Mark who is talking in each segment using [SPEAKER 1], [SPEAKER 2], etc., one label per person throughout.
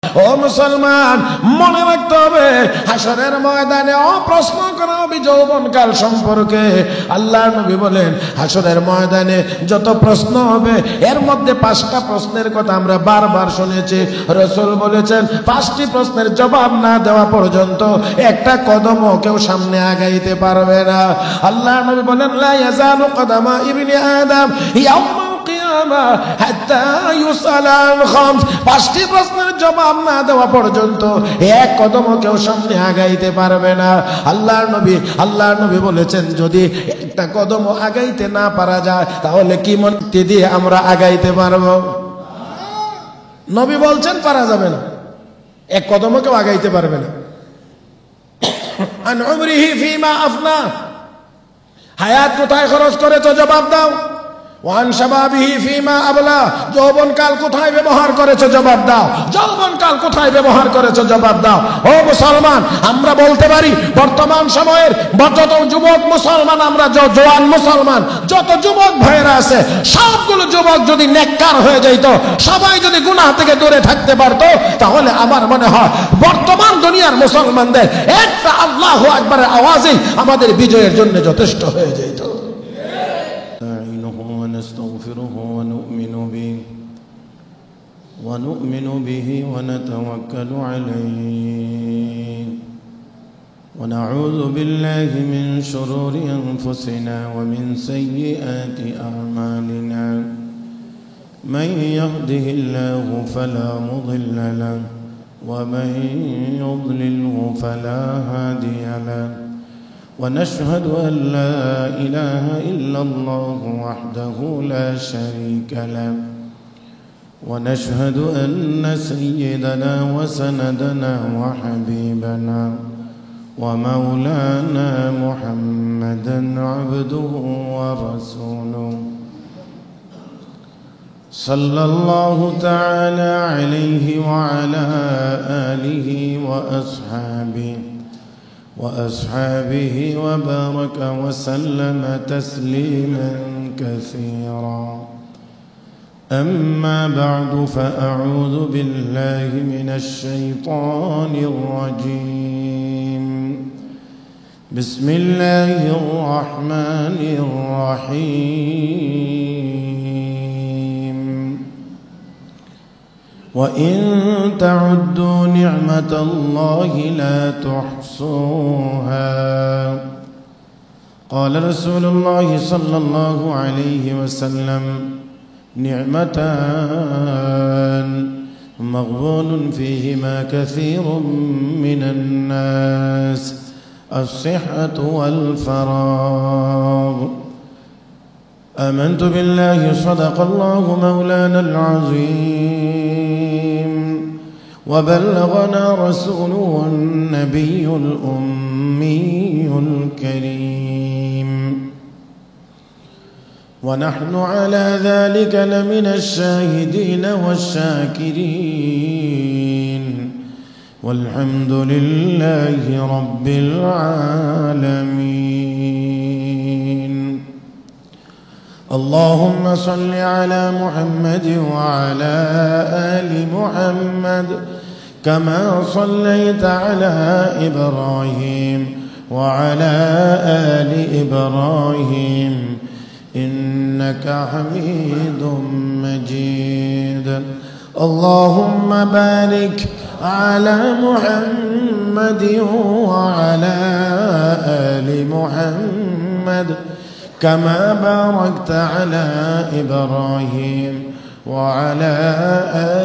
[SPEAKER 1] ও মুসলমান, মনে রাখতে হবে হাসরের ময়দানে প্রশ্ন করা হবে যৌবনকাল সম্পর্কে। আল্লাহ নবী বলেন হাসরের ময়দানে যত প্রশ্ন হবে এর মধ্যে 5টা প্রশ্নের কথা আমরা বারবার শুনেছি। রাসূল বলেছেন 5টি প্রশ্নের জবাব না দেওয়া পর্যন্ত একটা কদমও কেউ সামনে আগাইতে পারবে না। আল্লাহ নবী বলেন লা ইয়াজালু কদামা ইবনি আদম ইয়াউমাল কিয়ামা হাত্তা ইউসালা আন খামস। 5টি প্রশ্নের জবাব না দেওয়া পর্যন্ত এক কদমও কেউ সামনে আগাইতে পারবে না। আল্লাহর নবী বলেছেন যদি একটা কদমও আগাইতে না পারা যায় তাহলে কি মন্ত্রী দিয়ে আমরা আগাইতে পারবো? নবী বলছেন পারা যাবে না, এক কদমও কেউ আগাইতে পারবে না। আন উমরিহি ফিমা আফনা, হায়াত কোথায় খরচ করেছো জবাব দাও। ওয়ান শাবাবিহি ফিমা আবলা, যৌবনকাল কোথায় ব্যবহার করেছো জবাব দাও। যৌবনকাল কোথায় ব্যবহার করেছো জবাব দাও। ও মুসলমান, আমরা বলতে পারি বর্তমান সময়ের যত যুবক মুসলমান, আমরা জওয়ান মুসলমান যত যুবক ভাইয়েরা আছে সবগুলো যুবক যদি নেককার হয়ে যাইত, সবাই যদি গুনাহ থেকে দূরে থাকতে পারতো, তাহলে আমার মনে হয় বর্তমান দুনিয়ার মুসলমানদের একটা আল্লাহু আকবারের আওয়াজই আমাদের বিজয়ের জন্য যথেষ্ট হয়ে যাইত।
[SPEAKER 2] ونستغفره ونؤمن به ونتوكل عليه ونعوذ بالله من شرور أنفسنا ومن سيئات أعمالنا من يهده الله فلا مضل له ومن يضلله فلا هادي له ونشهد أن لا إله إلا الله وحده لا شريك له ونشهد أن سيدنا وسندنا وحبيبنا ومولانا محمدا عبده ورسوله صلى الله تعالى عليه وعلى آله وأصحابه وبارك وسلم تسليما كثيرا. أما بعد فأعوذ بالله من الشيطان الرجيم. بسم الله الرحمن الرحيم. وإن تعدوا نعمة الله لا تحصوها. قال رسول الله صلى الله عليه وسلم نعمتان مغبون فيهما كثير من الناس الصحة والفراغ. آمنت بالله صدق الله مولانا العظيم وبلغنا رسوله النبي الأمي الكريم ونحن على ذلك لمن الشاهدين والشاكرين والحمد لله رب العالمين. اللهم صل على محمد وعلى آل محمد كما صليت على إبراهيم وعلى آل إبراهيم إنك حميد مجيد. اللهم بارك على محمد وعلى آل محمد كما باركت على إبراهيم وعلى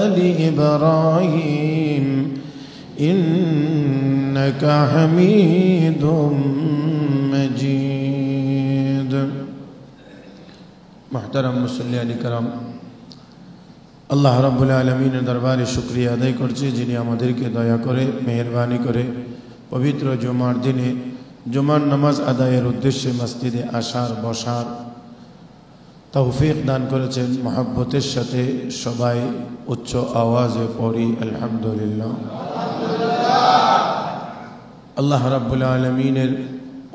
[SPEAKER 2] آل إبراهيم إنك حميد مجيد. محترم মুসল্লিয়ান کرام, আল্লাহ রাব্বুল আলামিনের দরবারে শুকরিয়া আদায় করছি যিনি আমাদেরকে দয়া করে মেহেরবানি করে পবিত্র জুমার দিনে জুমার নামাজ আদায়ের উদ্দেশ্যে মসজিদে আসার বসার তৌফিক দান করেছেন। মহব্বতের সাথে সবাই উচ্চ আওয়াজে পড়ি আলহামদুলিল্লাহ। আল্লাহ রাব্বুল আলামিনের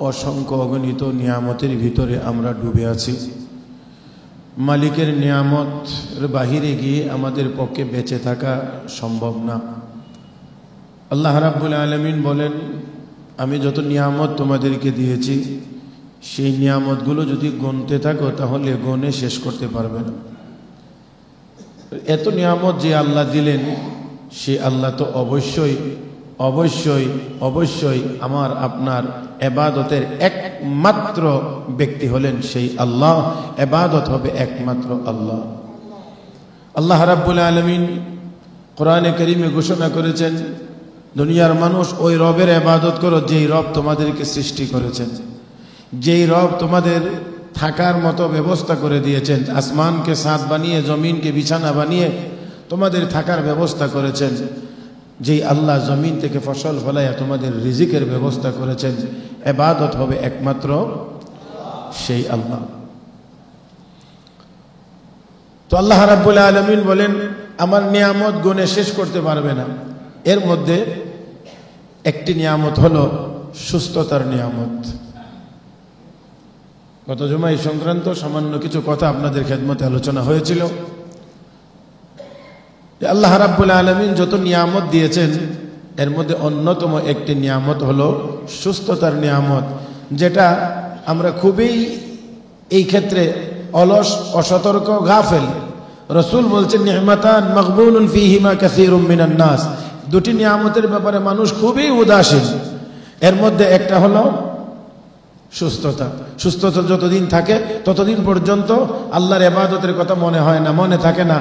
[SPEAKER 2] অসংখ্য অগণিত নিয়ামতের ভিতরে আমরা ডুবে আছি। মালিকের নিয়ামতের বাহিরে গিয়ে আমাদের পক্ষে বেঁচে থাকা সম্ভব না। আল্লাহ রাব্বুল আলামিন বলেন, আমি যত নিয়ামত তোমাদেরকে দিয়েছি সেই নিয়ামতগুলো যদি গুনতে থাকো তাহলে গুনে শেষ করতে পারবে না। এত নিয়ামত যে আল্লাহ দিলেন, সে আল্লাহ তো অবশ্যই অবশ্যই অবশ্যই আমার আপনার ইবাদতের একমাত্র ব্যক্তি হলেন সেই আল্লাহ। ইবাদত হবে একমাত্র আল্লাহ। আল্লাহ রাব্বুল আলামিন কোরআনে কারীমে ঘোষণা করেছেন, দুনিয়ার মানুষ ওই রবের ইবাদত করো যেই রব তোমাদেরকে সৃষ্টি করেছেন, যেই রব তোমাদের থাকার মতো ব্যবস্থা করে দিয়েছেন। আসমানকে ছাদ বানিয়ে, জমিনকে বিছানা বানিয়ে তোমাদের থাকার ব্যবস্থা করেছেন। যেই আল্লাহ জমিন থেকে ফসল ফলাইয়া তোমাদের রিজিকের ব্যবস্থা করেছেন, ইবাদত হবে একমাত্র সেই আল্লাহ। তো আল্লাহ রাব্বুল আলামিন বলেন, আমার নিয়ামত গুণে শেষ করতে পারবে না। এর মধ্যে একটি নিয়ামত হলো সুস্থতার নিয়ামত। গত জুমায় সংক্রান্ত সামান্য কিছু কথা আপনাদের খেদমতে আলোচনা হয়েছিল। আল্লাহ রাব্বুল আলামিন যত নিয়ামত দিয়েছেন এর মধ্যে অন্যতম একটি নিয়ামত হলো সুস্থতার নিয়ামত, যেটা আমরা খুবই এই ক্ষেত্রে অলস, অসতর্ক, গাফেল। রাসূল বলছেন, নি'মাতান মাগবুনুন ফীহিমা কাসীরুম মিনান নাস। দুটি নিয়ামতের ব্যাপারে মানুষ খুবই উদাসীন। এর মধ্যে একটা হলো সুস্থতা। সুস্থতা যতদিন থাকে ততদিন পর্যন্ত আল্লাহর ইবাদতের কথা মনে হয় না, মনে থাকে না।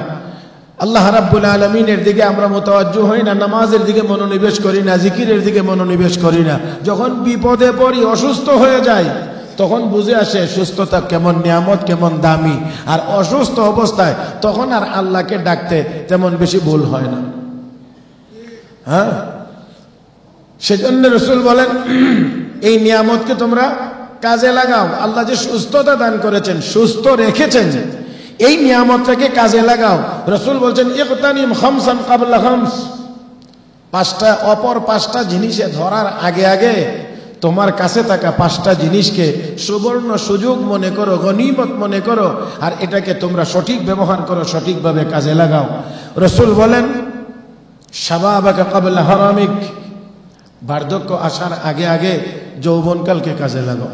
[SPEAKER 2] আল্লাহ রাব্বুল আলামিনের দিকে আমরা মুতাওয়াজ্জু হই না, নামাজের দিকে মনোনিবেশ করি না, জিকিরের দিকে মনোনিবেশ করি না। যখন বিপদে পড়ি, অসুস্থ হয়ে যাই, তখন বুঝে আসে সুস্থতা কেমন নিয়ামত, কেমন দামি। আর অসুস্থ অবস্থায় তখন আর আল্লাহকে ডাকতে তেমন বেশি ভুল হয় না। হ্যাঁ, সেজন্য রাসূল বলেন, এই নিয়ামতকে তোমরা কাজে লাগাও। আল্লাহ যে সুস্থতা দান করেছেন, সুস্থ রেখেছেন, এই নিয়ামতটাকে কাজে লাগাও। রাসূল বলছেন, ইকতানিম খামসান ক্বাবলা খামস। অপর পাঁচটা জিনিসে ধরার আগে আগে তোমার কাছে থাকা পাঁচটা জিনিসকে সুবর্ণ সুযোগ মনে করো, গনিমত মনে করো, আর এটাকে তোমরা সঠিক ব্যবহার করো, সঠিকভাবে কাজে লাগাও। রাসূল বলেন, শাবাবাকা ক্বাবলা হারামিক। বার্ধক্য আসার আগে আগে যৌবনকালকে কাজে লাগাও।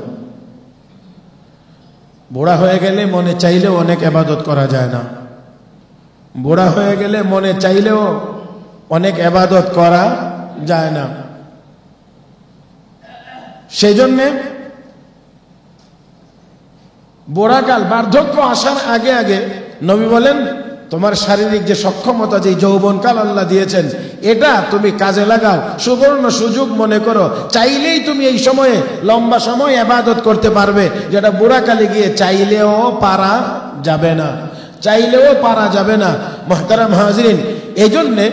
[SPEAKER 2] বুড়া হয়ে গেলে মনে চাইলেও অনেক ইবাদত করা যায় না। বুড়া হয়ে গেলে মনে চাইলেও অনেক ইবাদত করা যায় না। সেই জন্যে বুড়াকাল, বার্ধক্য আসার আগে আগে নবী বলেন, তোমার শারীরিক যে সক্ষমতা, যে যৌবনকাল আল্লাহ দিয়েছেন, এটা তুমি কাজে লাগাও, সুবর্ণ সুযোগ মনে করো। চাইলেই তুমি এই সময়ে লম্বা সময় ইবাদত করতে পারবে, যেটা বুড়াকালে গিয়ে চাইলেও পারা যাবে না, চাইলেও পারা যাবে না। মুহতারাম হাজিরিন, এই জন্যে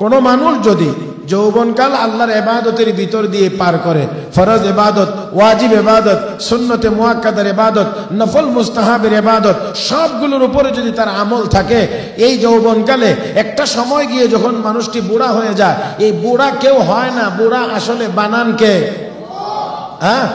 [SPEAKER 2] কোনো মানুষ যদি যৌবনকাল আল্লাহর ইবাদতের ভিতর দিয়ে পার করে, ফরজ ইবাদত, ওয়াজিব ইবাদত, সুন্নতে মুআক্কাদার ইবাদত, নফল মুস্তাহাবের ইবাদত, সবগুলোর উপরে যদি তার আমল থাকে, এই যৌবনকালে একটা সময় গিয়ে যখন মানুষটি বুড়া হয়ে যায়, এই বুড়া কেউ হয় না, বুড়া আসলে বানান কে? হ্যাঁ,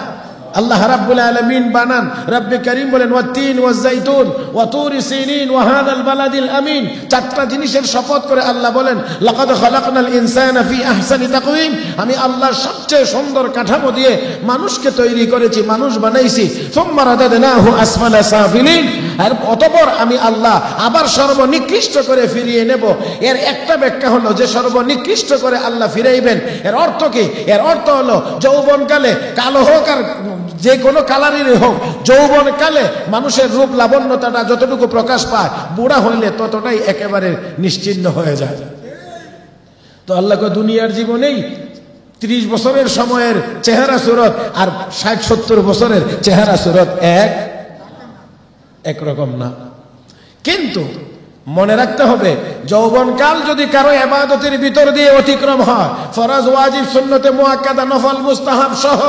[SPEAKER 2] আল্লাহ রাব্বুল আলামিন বানান। রব্বে করিম বলেন, ওয়াত-তিন ওয়াজ-যাইতুন ওয়া তুরি সিনিন ওয়া হাযাল বালাদিল আমিন। চারটা জিনিসের শপথ করে আল্লাহ বলেন, লাকাদ খালাকনাল ইনসানা ফি আহসানি তাকওয়িম। আমি আল্লাহ সবচেয়ে সুন্দর কাঠামো দিয়ে মানুষকে তৈরি করেছি, মানুষ বানাইছি। সুম্মা রাদাদনাহু আসফালা সাফিলিন। আর অতঃপর আমি আল্লাহ আবার সর্বনিকৃষ্ট করে ফিরিয়ে নেব। এর একটা ব্যাখ্যা হলো যে সর্বনিকৃষ্ট করে আল্লাহ ফিরাইবেন। এর অর্থ কি? এর অর্থ হলো যৌবনকালে কালো হোক আর যে কোনো কালারেরই হোক, যৌবনকালে মানুষের রূপ লাবণ্যতাটা যতটুকু প্রকাশ পায়, বুড়া হইলে ততটাই একেবারে নিশ্চিহ্ন হয়ে যায়। তো আল্লাহকে দুনিয়ার জীবনেই 30 বছরের সময়ের চেহারা সুরত আর 60-70 বছরের চেহারা সুরত একরকম না। কিন্তু মনে রাখতে হবে, যৌবনকাল যদি কারো ইবাদতের ভিতর দিয়ে অতিক্রম হয়, ফরজ, ওয়াজিব, সুন্নতে মুআক্কাদা, নফল, মুস্তাহাব সহ,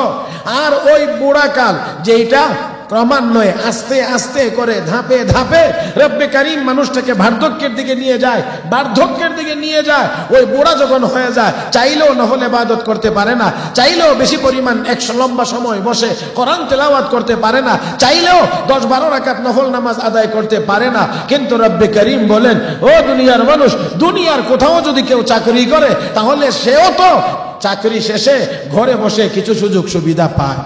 [SPEAKER 2] আর ওই বুড়াকাল যেটা
[SPEAKER 1] ক্রমান্বয়ে আস্তে আস্তে করে ধাপে ধাপে রব্বে কারীম মানুষটাকে বার্ধক্যের দিকে নিয়ে যায়, বার্ধক্যের দিকে নিয়ে যায়। ওই বুড়া যখন হয়ে যায়, চাইলেও নফল ইবাদত করতে পারে না, চাইলেও বেশি পরিমাণ লম্বা সময় বসে কোরআন তেলাওয়াত করতে পারে না, চাইলেও 10-12 রাকাত নফল নামাজ আদায় করতে পারে না। কিন্তু রব্বে কারীম বলেন, ও দুনিয়ার মানুষ, দুনিয়ার কোথাও যদি কেউ চাকরি করে তাহলে সেও তো চাকরি শেষে ঘরে বসে কিছু সুযোগ সুবিধা পায়।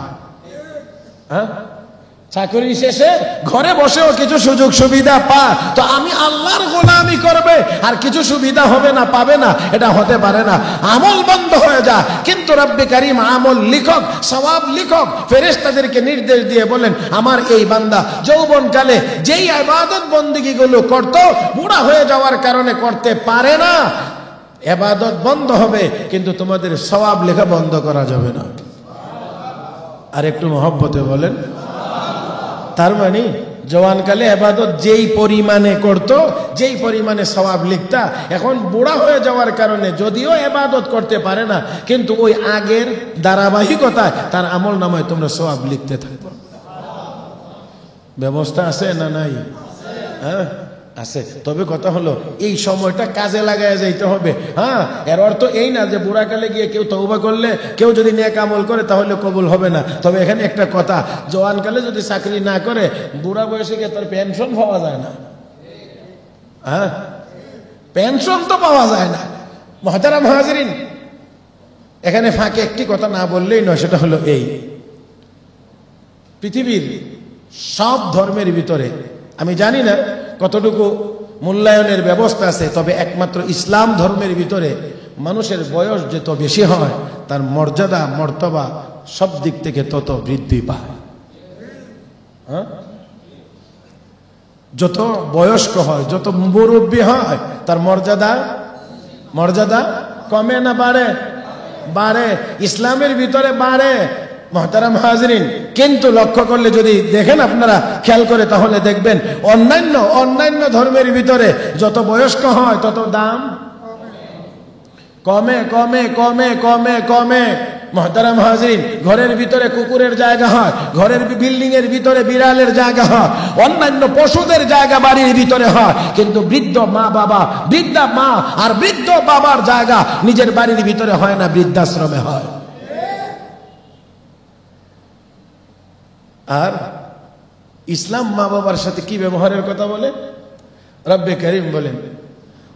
[SPEAKER 1] হ্যাঁ, চাকরি শেষে ঘরে বসেও কিছু সুযোগ সুবিধা পায়। তো আমি আল্লাহর গোলামি করবে আর কিছু সুবিধা হবে না, পাবে না, এটা হতে পারে না। আমল বন্ধ হয়ে যায়, কিন্তু রব্বে কারীম আমল লিখক, সওয়াব লিখক। ফেরেশতাদেরকে নির্দেশ দিয়ে বলেন, আমার এই বান্দা যৌবনকালে যেই ইবাদত বন্দেগীগুলো করত, বুড়া হয়ে যাওয়ার কারণে করতে পারে না, ইবাদত বন্ধ হবে, কিন্তু তোমাদের সওয়াব লেখা বন্ধ করা যাবে না। আর একটু মহব্বতে বলেন। তার মানে জওয়ানকালে ইবাদত যেই পরিমাণে করত, যেই পরিমাণে সওয়াব লিখতা, এখন বুড়া হয়ে যাওয়ার কারণে যদিও ইবাদত করতে পারে না, কিন্তু ওই আগের ধারাবাহিকতায় তার আমল নামায় তোমরা সওয়াব লিখতে থাকো। ব্যবস্থা আছে না নাই? হ্যাঁ আছে। তবে কথা হলো এই সময়টা কাজে লাগায় যাইতে হবে। হ্যাঁ, এর অর্থ এই না যে বুড়াকালে গিয়ে কেউ তওবা করলে, কেউ যদি নেক আমল করে তাহলে কবুল হবে না। তবে এখানে একটা কথা, জওয়ানকালে যদি চাকরি না করে বুড়া বয়সে গিয়ে তার পেনশন পাওয়া যায় না। হ্যাঁ, পেনশন তো পাওয়া যায় না। মুহতারাম হাজিরিন, এখানে ফাঁকে একটি কথা না বললেই নয়, সেটা হলো এই, পৃথিবীর সব ধর্মের ভিতরে আমি জানি না কতটুকু মূল্যায়নের ব্যবস্থা আছে, তবে একমাত্র ইসলাম ধর্মের ভিতরে মানুষের বয়স যত বেশি হয় তার মর্যাদা মর্তবা সব দিক থেকে তত বৃদ্ধি পায়। হ্যাঁ, যত বয়স্ক হয়, যত মুরব্বী হয়, তার মর্যাদা কমে না বাড়ে? বাড়ে। ইসলামের ভিতরে বাড়ে। মুহতারাম হাজরিন, কিন্তু লক্ষ্য করলে যদি দেখেন, আপনারা খেয়াল করে তাহলে দেখবেন অন্যান্য ধর্মের ভিতরে যত বয়স্ক হয় তত দাম কমে কমে কমে কমে কমে। মুহতারাম হাজরিন, ঘরের ভিতরে কুকুরের জায়গা হয়, ঘরের বিল্ডিং এর ভিতরে বিড়ালের জায়গা হয়, অন্যান্য পশুদের জায়গা বাড়ির ভিতরে হয়, কিন্তু বৃদ্ধা মা আর বৃদ্ধ বাবার জায়গা নিজের বাড়ির ভিতরে হয় না, বৃদ্ধাশ্রমে হয়। আর ইসলাম মা বাবার সাথে কি ব্যবহারের কথা বলে? রব্বে কারীম বলেন,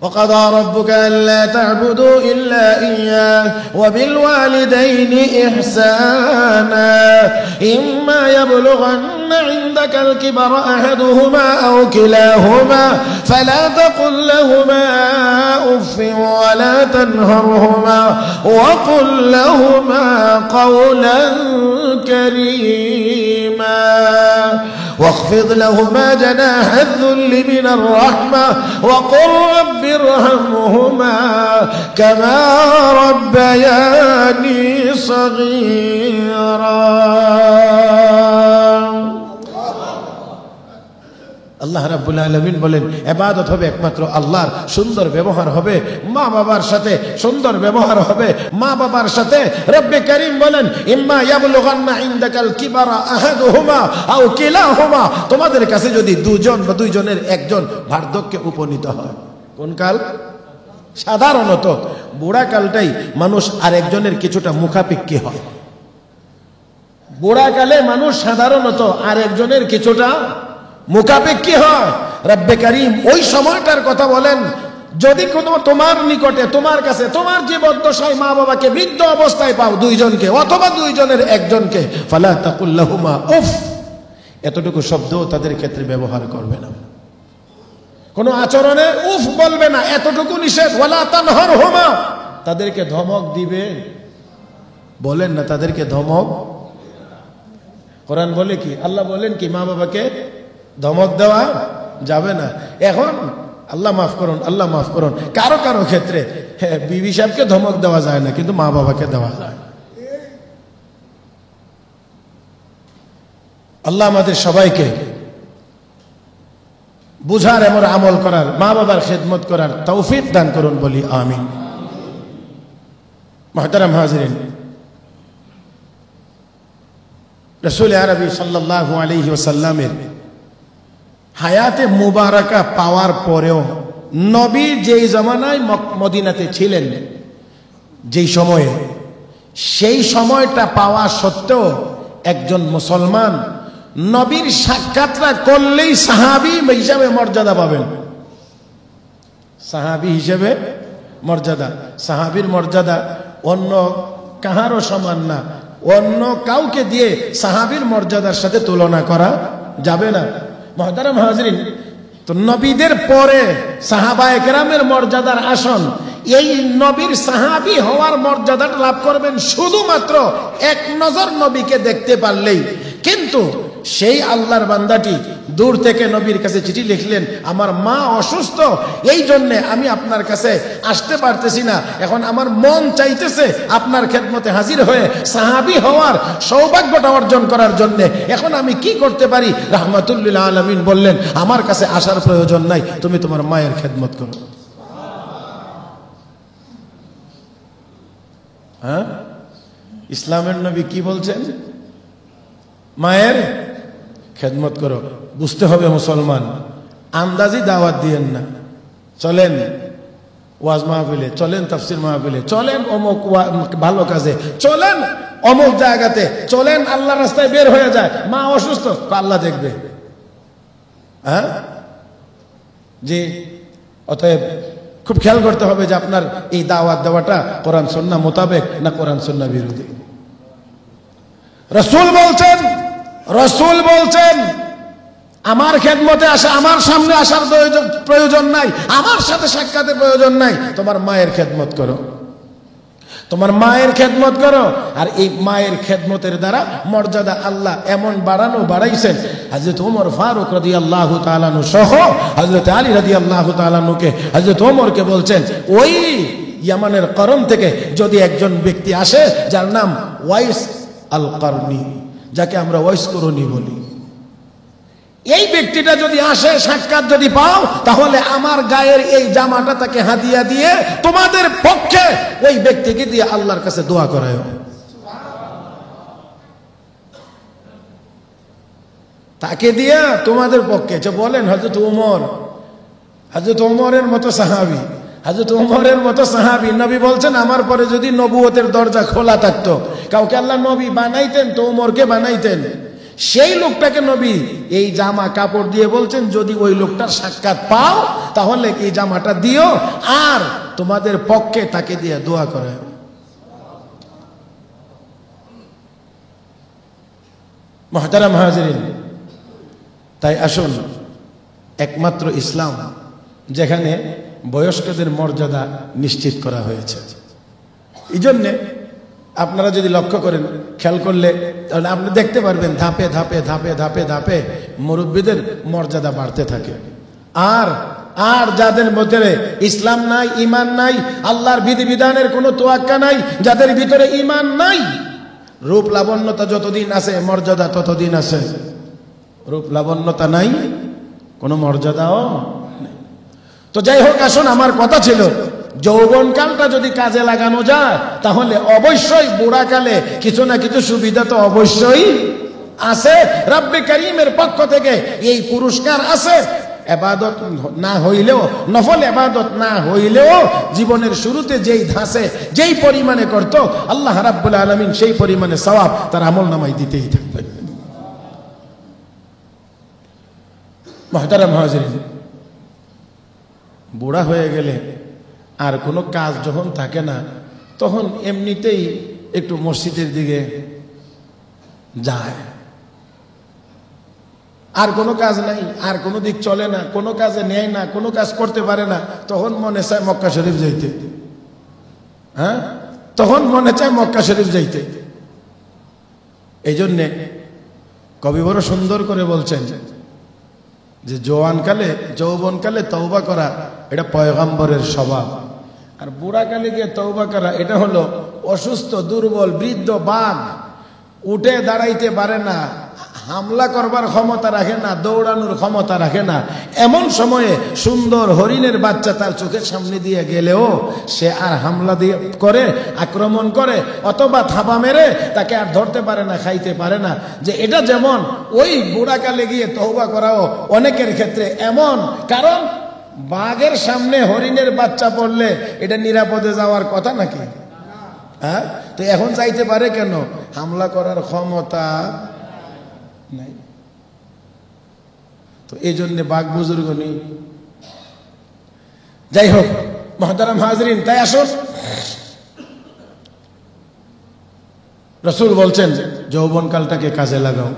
[SPEAKER 1] وقضى ربك ألا تعبدوا إلا إياه وبالوالدين إحسانا إما يبلغن عندك الكبر أحدهما أو كلاهما فلا تقل لهما أف ولا تنهرهما وقل لهما قولا كريما واخفض لهما جناح الذل من الرحمة وقل رب ارحمهما كما ربياني صغيرا। আল্লাহ রাব্বুল আলামিন বলেন, ইবাদত হবে একমাত্র আল্লাহর, সুন্দর ব্যবহার হবে মা বাবার সাথে, সুন্দর ব্যবহার হবে মা বাবার সাথে। রব্বে কারীম বলেন, ইম্মা ইয়াবলুগান্না ইনদাকাল কিবারা আহাদুহুমা আও কিলাহুমা, তোমাদের কাছে যদি দুজন বা দুইজনের একজন বার্ধক্যে উপনীত হয়। কোন কাল? সাধারণত বুড়া কালটাই মানুষ আরেকজনের কিছুটা মুখাপেক্ষী হয়। বুড়া কালে মানুষ সাধারণত আরেকজনের কিছুটা মুখাপেক্ষী হয়। রব্বে কারীম ওই সময়টার কথা বলেন, যদি কোনো তোমার নিকটে, তোমার কাছে, তোমার জীবদ্দশায় মা বাবাকে বৃদ্ধ অবস্থায় পাও, দুইজনকে অথবা দুইজনের একজনকে, ফালা তাকুল লাহুমা উফ, এতটুকু শব্দও তাদের ক্ষেত্রে ব্যবহার করবে না। কোনো আচরণে উফ বলবে না, এতটুকু নিষেধ। ওয়ালা তানহারহুমা, তাদেরকে ধমক দিবে, বলেন না তাদেরকে ধমক। কোরআন বলে কি, আল্লাহ বলেন কি, মা বাবাকে ধমক দেওয়া যাবে না। এখন আল্লাহ মাফ করুন, আল্লাহ মাফ করুন, কারো কারো ক্ষেত্রে বিবি সাহেবকে ধমক দেওয়া যায় না, কিন্তু মা বাবাকে দেওয়া যায়। আল্লাহ আমাদের সবাইকে বুঝার এমন আমল করার, মা বাবার খেদমত করার তৌফিক দান করুন, বলি আমিন। মুহতারাম হাজিরিন, রাসূল আরবি সাল্লাল্লাহু আলাইহি ওয়াসাল্লামের হায়াতে মুবারাকা পাওয়ার পরেও নবী যেই জামানায় মদিনাতে ছিলেন, যেই সময়ে, সেই সময়টা পাওয়া সত্ত্বেও একজন মুসলমান নবীর সাক্ষাৎটা করলেই সাহাবী হিসাবে মর্যাদা পাবেন। সাহাবী হিসেবে মর্যাদা, সাহাবীর মর্যাদা অন্য কাহারও সমান না, অন্য কাউকে দিয়ে সাহাবীর মর্যাদার সাথে তুলনা করা যাবে না। মুহতারাম হাজরিন, তো নবীদের পরে সাহাবায়ে কেরামের মর্যাদার আসন, এই নবীর সাহাবী হওয়ার মর্যাদাটা লাভ করবেন শুধুমাত্র এক নজর নবীকে দেখতে পারলেই। কিন্তু সেই আল্লাহর বান্দাটি দূর থেকে নবীর কাছে চিঠি লিখলেন, আমার মা অসুস্থ, এই জন্যে আমি আপনার কাছে আসতে পারতেছি না, এখন আমার মন চাইতেছে আপনার খেদমতে হাজির হয়ে সাহাবী হওয়ার সৌভাগ্যটা অর্জন করার জন্যে, এখন আমি কি করতে পারি? রাহমাতুল লিল আলামিন বললেন, আমার কাছে আসার প্রয়োজন নাই, তুমি তোমার মায়ের খেদমত করো। হ্যাঁ, ইসলামের নবী কি বলছেন? মায়ের খেদমত করো। বুঝতে হবে মুসলমান, আন্দাজি দাওয়াত দিয়েন না। চলেন ওয়াজ মাহফিলে, চলেন তাফসির মাহফিলে, চলেন অমুক ভালো কাজে, চলেন অমুক জায়গাতে, চলেন আল্লাহর রাস্তায় বের হয়ে যায়, মা অসুস্থ, আল্লাহ দেখবে। হ্যাঁ জি, অতএব খুব খেয়াল করতে হবে যে আপনার এই দাওয়াত দেওয়াটা কোরআন সুন্নাহ মোতাবেক না কোরআন সুন্নাহ বিরোধী। রসূল বলছেন আমার খেদমতে আসা, আমার সামনে আসার প্রয়োজন নাই, আমার সাথে সাক্ষাতের প্রয়োজন নাই, তোমার মায়ের খেদমত করো, তোমার মায়ের খেদমত করো। আর এই মায়ের খেদমতের দ্বারা মর্যাদা আল্লাহ এমন বাড়াইছেন, হযরত ওমর ফারুক রাদিয়াল্লাহু তাআলা আনহু সহ হযরত আলী রাদিয়াল্লাহু তাআলা আনহুকে হযরত ওমরকে বলছেন, ওই ইয়ামানের করম থেকে যদি একজন ব্যক্তি আসে যার নাম ওয়াইস আল কারনি, যাকে আমরা ওয়াইস করনি বলি, এই ব্যক্তিটা যদি আসে, সাক্ষাৎ যদি পাও, তাহলে আমার গায়ের এই জামাটা তাকে হাদিয়া দিয়ে তোমাদের পক্ষে ওই ব্যক্তিকে দিয়ে আল্লাহর কাছে দোয়া করায়। তাকে দিয়া তোমাদের পক্ষে বলেন হযরত ওমরের মতো সাহাবী, হযরত ওমরের মতো সাহাবী, নবী বলছেন আমার পরে যদি নবুয়তের দরজা খোলা থাকতো, কাউকে আল্লাহ নবী বানাইতেন তো ওমরকে বানাইতেন। সেই লোকটাকে নবী এই জামা কাপড় দিয়ে বলছেন, যদি ওই লোকটার সাক্ষাৎ পাও তাহলে এই জামাটা দিও আর তোমাদের পক্ষে তাকে দিয়ে দোয়া করে। মুহতারাম হাজিরিন, তাই আসুন, একমাত্র ইসলাম যেখানে বয়স্কদের মর্যাদা নিশ্চিত করা হয়েছে। এই জন্যে আপনারা যদি লক্ষ্য করেন, খেয়াল করলে, তাহলে আপনি দেখতে পারবেন ধাপে ধাপে ধাপে ধাপে ধাপে মুরব্বীদের মর্যাদা বাড়তে থাকে। আর যাদের মধ্যে ইসলাম নাই, ঈমান নাই, আল্লাহর বিধিবিধানের কোনো তোয়াক্কা নাই, যাদের ভিতরে ঈমান নাই, রূপ লাবণ্যতা যতদিন আছে মর্যাদা ততদিন আছে, রূপ লাবণ্যতা নাই, কোনো মর্যাদাও নেই। তো যাই হোক, আসুন, আমার কথা ছিল যৌবনকালটা যদি কাজে লাগানো যায় তাহলে অবশ্যই বুড়াকালে কিছু না কিছু সুবিধা তো অবশ্যই আছে। রব্বে কারীমের পক্ষ থেকে এই পুরস্কার আছে। ইবাদত না হইলেও, নফল ইবাদত না হইলেও জীবনের শুরুতে যেই ধাঁচে যেই পরিমাণে করত, আল্লাহ রাব্বুল আলামিন সেই পরিমাণে সওয়াব তার আমলনামায় দিতেই থাকবেন। মুহতারাম হাজিরিন, বুড়া হয়ে গেলে আর কোনো কাজ যখন থাকে না, তখন এমনিতেই একটু মসজিদের দিকে যায়, আর কোনো কাজ নাই, আর কোনো দিক চলে না, কোনো কাজে নেয় না, কোনো কাজ করতে পারে না, তখন মনে চায় মক্কা শরীফ যাইতে। হ্যাঁ, তখন মনে চায় মক্কা শরীফ যাইতে। এই জন্যে কবি বড় সুন্দর করে বলছেন যে যৌবনকালে তওবা করা এটা পয়গম্বরের স্বভাব, আর বুড়াকালে গিয়ে তওবা করা এটা হলো অসুস্থ, দুর্বল, বৃদ্ধ বাঘ, উঠে দাঁড়াইতে পারে না, হামলা করবার ক্ষমতা রাখে না, দৌড়ানোর ক্ষমতা রাখে না। এমন সময়ে সুন্দর হরিণের বাচ্চা তার চোখের সামনে দিয়ে গেলেও সে আর হামলা দিয়ে করে, আক্রমণ করে, অথবা থাবা মেরে তাকে আর ধরতে পারে না, খাইতে পারে না। যে এটা যেমন ওই বুড়াকালে গিয়ে তওবা করাও অনেকের ক্ষেত্রে এমন, কারণ বাঘের সামনে হরিণের বাচ্চা পড়লে এটা নিরাপদে যাওয়ার কথা নাকি? হ্যাঁ, তো এখন চাইতে পারে কেন? হামলা করার ক্ষমতা নাই। তো এই জন্য বাঘ বুজুর্গ নেই। যাই হোক মুহতারাম হাজরিন, তাই আসুন রাসূল বলছেন যৌবনকালটাকে কাজে লাগাও।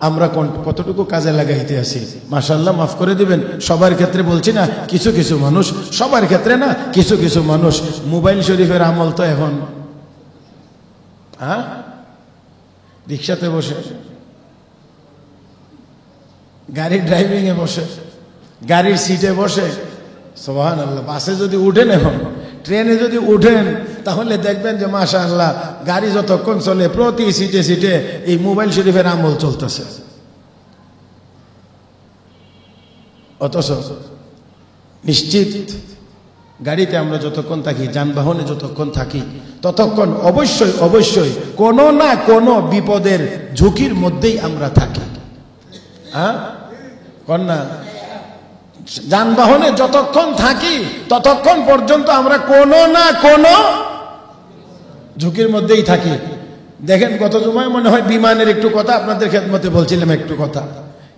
[SPEAKER 1] আমরা কতটুকু কাজে লাগাইতে আছি? মাশাআল্লাহ, মাফ করে দিবেন, সবার ক্ষেত্রে বলছি না, কিছু কিছু মানুষ, সবার ক্ষেত্রে না, কিছু কিছু মানুষ মোবাইল শরীফের আমল তো এখন রিক্সাতে বসে, গাড়ির ড্রাইভিং এ বসে, গাড়ির সিটে বসে, সুবহানাল্লাহ। বাসে যদি উঠেন, এখন ট্রেনে যদি উঠেন, তাহলে দেখবেন যে মাশাআল্লাহ গাড়ি যতক্ষণ চলে প্রতি সিটে সিটে এই মোবাইল শরীফের আমল চলতেছে। অথচ নিশ্চিত গাড়িতে আমরা যতক্ষণ থাকি, যানবাহনে যতক্ষণ থাকি, ততক্ষণ অবশ্যই অবশ্যই কোনো না কোনো বিপদের ঝুঁকির মধ্যেই আমরা থাকি। কন্যা, যানবাহনে যতক্ষণ থাকি ততক্ষণ পর্যন্ত আমরা কোনো না কোনো ঝুঁকির মধ্যেই থাকি। দেখেন গত জুমায় মনে হয় বিমানের একটু কথা আপনাদের খেদমতে বলছিলাম, একটু কথা,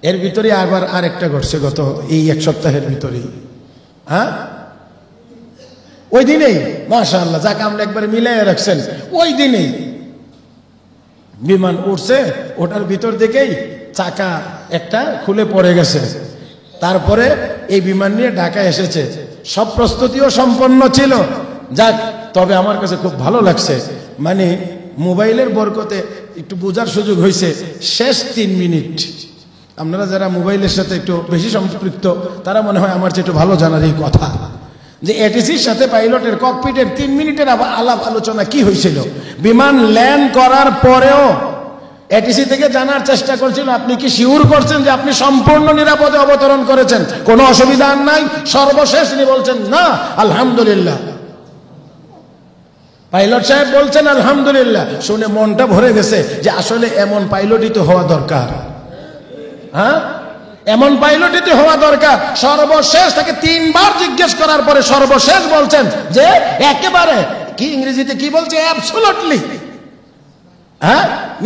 [SPEAKER 1] এর ভিতরে আবার আরেকটা ঘটছে গত এই এক সপ্তাহের ভিতরেই। ওই দিনেই মাশাআল্লাহ, যাকে আমরা একবার মিলাই রাখছেন, ওই দিনেই বিমান উঠছে, ওটার ভিতর দিকেই চাকা একটা খুলে পড়ে গেছে। তারপরে এই বিমান নিয়ে ঢাকা এসেছে, সব প্রস্তুতিও সম্পন্ন ছিল। যাক, তবে আমার কাছে খুব ভালো লাগছে, মানে মোবাইলের বরকতে একটু বোঝার সুযোগ হয়েছে। শেষ 3 মিনিট, আপনারা যারা মোবাইলের সাথে একটু বেশি সম্পৃক্ত, তারা মনে হয় আমার চেয়ে একটু ভালো জানার এই কথা, যে এটিসির সাথে পাইলটের ককপিটের 3 মিনিটের আলাপ আলোচনা কি হয়েছিল। বিমান ল্যান্ড করার পরেও এটিসি থেকে জানার চেষ্টা করছিল, আপনি কি শিওর করছেন যে আপনি সম্পূর্ণ নিরাপদে অবতরণ করেছেন, কোনো অসুবিধা নাই? সর্বশেষ তিনি বলছেন না, আলহামদুলিল্লাহ। পাইলট সাহেব বলছেন আলহামদুলিল্লাহ। শুনে মনটা ভরে গেছে যে আসলে এমন পাইলটই তো হওয়া দরকার। এমন পাইলটই তো হওয়া দরকার। সর্বশেষ তাকে 3 বার জিজ্ঞেস করার পরে সর্বশেষ বলছেন যে একেবারে, কি ইংরেজিতে কি বলছে, অ্যাবসলিউটলি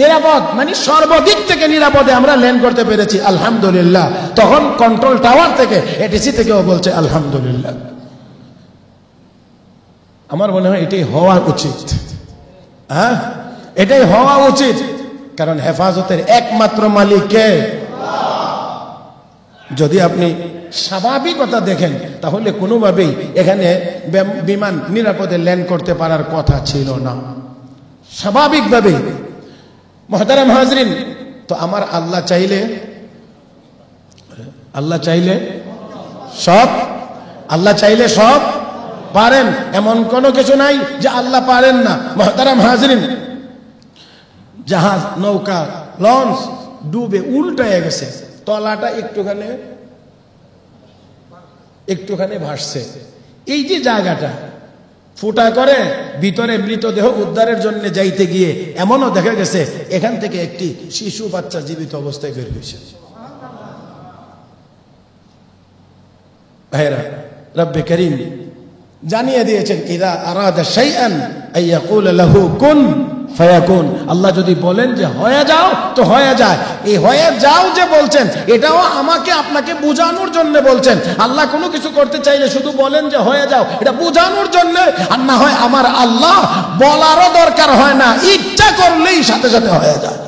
[SPEAKER 1] নিরাপদ, মানে সর্বদিক থেকে নিরাপদে আমরা ল্যান্ড করতে পেরেছি, আলহামদুলিল্লাহ। তখন কন্ট্রোল টাওয়ার থেকে, এটিসি থেকেও বলছে আলহামদুলিল্লাহ। আমার মনে হয় এটাই হওয়া উচিত। এটাই হওয়া উচিত, কারণ হেফাজতের একমাত্র মালিক কে? যদি আপনি স্বাভাবিকতা দেখেন, তাহলে কোনোভাবেই এখানে বিমান নিরাপদে ল্যান্ড করতে পারার কথা ছিল না, স্বাভাবিকভাবেই। মুহতারাম হাজরিন, তো আমার আল্লাহ চাইলে সব পারেন, এমন কোনো কিছু নাই যে আল্লাহ পারেন না। মুহতারাম হাজরিন, জাহাজ, নৌকা, লঞ্চ ডুবে উল্টায় গেছে, তলাটা একটুখানি ভাসছে। এই যে জায়গাটা ফুটা করে ভিতরে মৃতদেহ উদ্ধারের জন্য যাইতে গিয়ে এমনও দেখা গেছে এখান থেকে একটি শিশু বাচ্চা জীবিত অবস্থায় বের হয়েছে। ভাইরা, রব্বে করিম জানিয়ে দিয়েছেন, ইদা আরাদা শাইআন আইয়াকুল লাহু কুন ফায়াকুন। আল্লাহ যদি বলেন যে হয়ে যাও, তো হয়ে যায়। এই হয়ে যাও যে বলছেন, এটাও আমাকে আপনাকে বোঝানোর জন্য বলছেন। আল্লাহ কোনো কিছু করতে চাইলে শুধু বলেন যে হয়ে যাও, এটা বোঝানোর জন্য। আর না হয় আমার আল্লাহ বলারও দরকার হয় না, ইচ্ছা করলেই সাথে সাথে হয়ে যায়।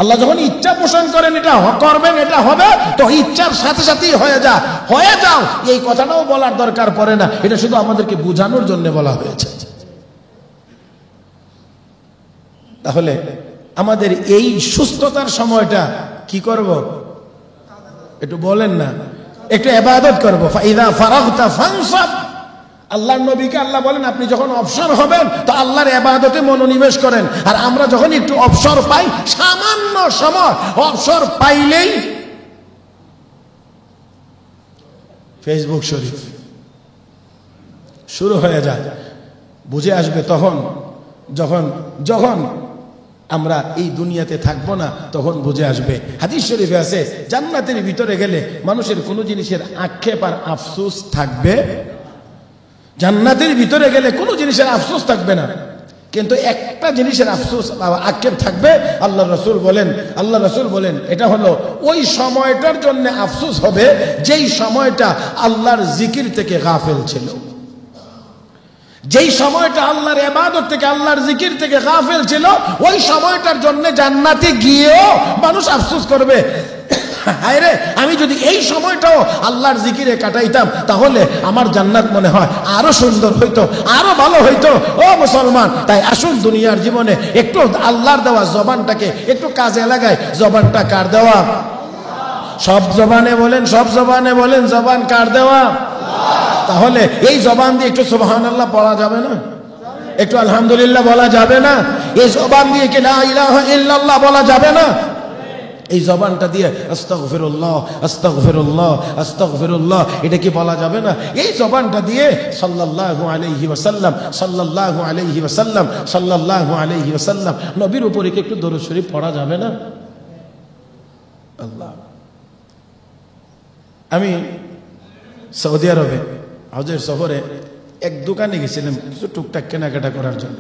[SPEAKER 1] আল্লাহ যখন ইচ্ছা পোষণ করেন এটা করবেন, এটা হবে, তো ইচ্ছার সাথে সাথেই হয়ে যাও, এই কথাটাও বলার দরকার পড়ে না। এটা শুধু আমাদেরকে বোঝানোর জন্য বলা হয়েছে। তাহলে আমাদের এই সুস্থতার সময়টা কি করব? একটু বলেন না, একটু ইবাদত করব। ফাইদা ফারাগতা ফানসাব, আল্লাহর নবীকে আল্লাহ বলেন আপনি যখন অবসর হবেন তো আল্লাহর ইবাদতে মনোনিবেশ করেন। আর আমরা যখন একটু অবসর পাই, সামান্য সময় অবসর পাইলেই ফেসবুক শরীফ শুরু হয়ে যায়। বুঝে আসবে তখন যখন আমরা এই দুনিয়াতে থাকবো না, তখন বুঝে আসবে। হাদিস শরীফে আছে জান্নাতের ভিতরে গেলে মানুষের কোনো জিনিসের আক্ষেপ আর আফসোস থাকবে। জান্নাতের ভিতরে গেলে কোনো জিনিসের আফসোস থাকবে না, কিন্তু একটা জিনিসের আফসোস আক্ষেপ থাকবে। আল্লাহ রসুল বলেন এটা হলো ওই সময়টার জন্য আফসোস হবে যেই সময়টা আল্লাহর জিকির থেকে গাফেল ছিল, যেই সময়টা আল্লাহর ইবাদত থেকে, আল্লাহর জিকির থেকে গাফেল ছিল, ওই সময়টার জন্য জান্নাতে গিয়েও মানুষ আফসোস করবে, হায় রে আমি যদি এই সময়টাও আল্লাহর জিকিরে কাটাইতাম তাহলে আমার জান্নাত মনে হয় আরো সুন্দর হইতো, আরো ভালো হইতো। ও মুসলমান, তাই আসুন দুনিয়ার জীবনে একটু আল্লাহর দেওয়া জবানটাকে একটু কাজে লাগাই। জবানটা কার দেওয়া? সব জবানে বলেন জবান কার দেওয়া? তাহলে এই জবান দিয়ে একটু সুবহানাল্লাহ পড়া যাবে না? একটু আলহামদুলিল্লাহ বলা যাবে না? এই জবান দিয়ে কি লা ইলাহা ইল্লাল্লাহ বলা যাবে না? এই জবানটা দিয়ে আস্তাগফিরুল্লাহ আস্তাগফিরুল্লাহ আস্তাগফিরুল্লাহ এটা কি বলা যাবে না? এই জবানটা দিয়ে সাল্লাল্লাহু আলাইহি ওয়াসাল্লাম সাল্লাল্লাহু আলাইহি ওয়াসাল্লাম সাল্লাল্লাহু আলাইহি ওয়াসাল্লাম নবীর উপরে কি একটু দরুদ শরীফ পড়া যাবে না? আল্লাহ, আমি সৌদি আরবে হজের সফরে এক দোকানে গেছিলাম কিছু টুকটাক কেনাকাটা করার জন্য।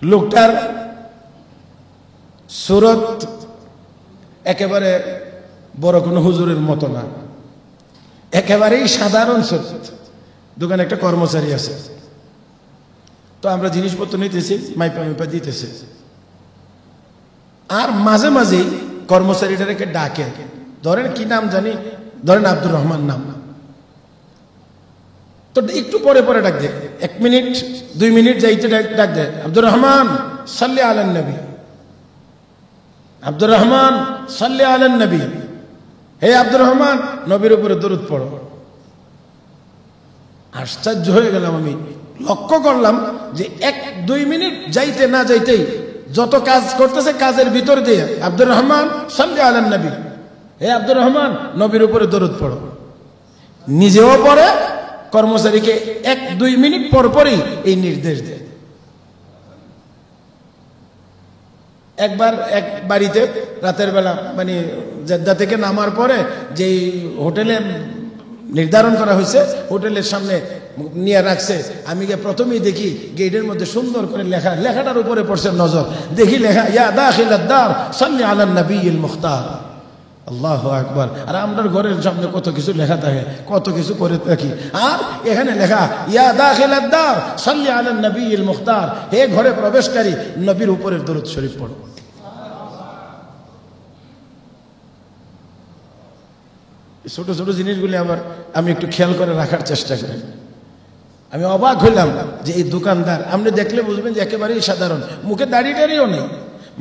[SPEAKER 1] লোকটার সুরত একেবারে বড় কোনো হুজুরের মতো না, একেবারেই সাধারণ সুরত। দোকানে একটা কর্মচারী আছে, তো আমরা জিনিসপত্র নিতেছি, মাইপা দিতেছে, আর মাঝে মাঝেই কর্মচারীটাকে ডাকে, ধরেন কি নাম জানি, ধরেন আব্দুর রহমান নাম, তো একটু পরে ডাক দেয়, 1 মিনিট 2 মিনিট যাইতে ডাক দেয়, আব্দুর রহমান সাল্লি আলান নবী, আব্দুর রহমান সাল্লি আলান নবী, হে আব্দুর রহমান নবীর উপরে দরুদ পড়ো। আশ্চর্য হয়ে গেলাম, আমি লক্ষ্য করলাম যে 1-2 মিনিট যাইতে না যাইতেই যত কাজ করতেছে কাজের ভিতর দিয়ে আব্দুর রহমান সাল্লি আলান নবী, হে আব্দুর রহমান নবীর উপরে দরুদ পড়ো। নিজেও পড়ে, কর্মচারীকে 1-2 মিনিট পরই এই নির্দেশ দেয়। একবার এক বাড়িতে রাতের বেলা মানে জেদ্দা থেকে নামার পরে যেই হোটেলে নির্ধারণ করা হয়েছে, হোটেলের সামনে নিয়ে রাখছে, আমি গিয়ে প্রথমেই দেখি গেটের মধ্যে সুন্দর করে লেখাটার উপরে পড়ছে নজর, দেখি লেখা ইয়া দাখিলাদ দার সাল্লি আলান নবিয়্যিল মুখতার। আল্লাহু আকবার। আর আমরার ঘরের সামনে কত কিছু লেখা থাকে, কত কিছু করে থাকি, আর এখানে লেখা ইয়া দাখিলাদ দার সাল্লি আলান নবিয়্যিল মুখতার, হে ঘরে প্রবেশকারী নবীর উপরে দরুদ শরীফ পড়ো। ছোট ছোট জিনিসগুলি আমি একটু খেয়াল করে রাখার চেষ্টা করি। আমি অবাক হইলাম যে এই দোকানদার, আপনি দেখলে বুঝবেন যে একেবারেই সাধারণ, মুখে দাড়িও নেই,